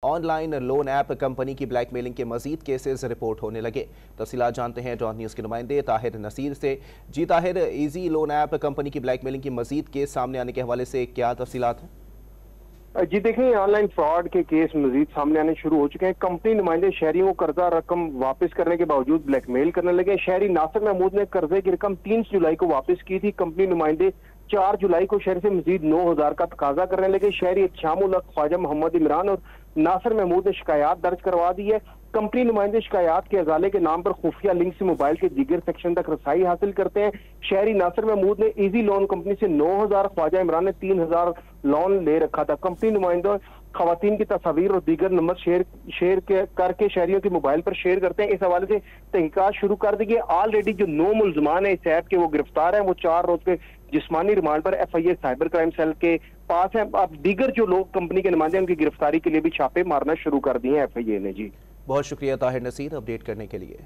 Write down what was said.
Online loan app company की blackmailing के मजीद cases report होने लगे। तफसीलात जानते हैं डॉन न्यूज़ के नुमाइंदे ताहिर नसीर से। जी Tahir, easy loan app company की ब्लैकमेलिंग की मजीद केस सामने आने के हवाले से क्या तफसीलात हैं? जी देखिए, ऑनलाइन फ्रॉड के केस मजीद सामने आने शुरू हो चुके हैं। कंपनी नुमाइंदे शहरियों को कर्जा रकम वापस करने के बावजूद ब्लैकमेल करने लगे। शहरी नासिर महमूद ने कर्जे की रकम 3 जुलाई को वापस की थी। कंपनी नुमाइंदे 4 जुलाई को शहर से मजीद 9,000 का तकाजा करने लगे। शहरी शामुल हक, ख्वाजा मोहम्मद इमरान और नासिर महमूद ने शिकायत दर्ज करवा दी है। कंपनी नुमाइंदे शिकायत के अजाले के नाम पर खुफिया लिंक से मोबाइल के दीगर सेक्शन तक रसाई हासिल करते हैं। शहरी नासिर महमूद ने इजी लोन कंपनी से 9,000, ख्वाजा इमरान ने 3,000 लोन ले रखा था। कंपनी नुमाइंदों खवातीन की तस्वीर और दीगर नंबर शेयर करके शहरियों के मोबाइल पर शेयर करते हैं। इस हवाले से तहकीकात शुरू कर दी गई। ऑलरेडी जो 9 मुलजमान है इस ऐप के, वो गिरफ्तार हैं। वो 4 रोज के जिस्मानी रिमांड पर FIA साइबर क्राइम सेल के पास है। अब दीगर जो लोग कंपनी के नुमाइंदे उनकी गिरफ्तारी के लिए भी छापे मारना शुरू कर दिए हैं FIA ने। जी बहुत शुक्रिया ताहिर नसीर अपडेट करने के लिए।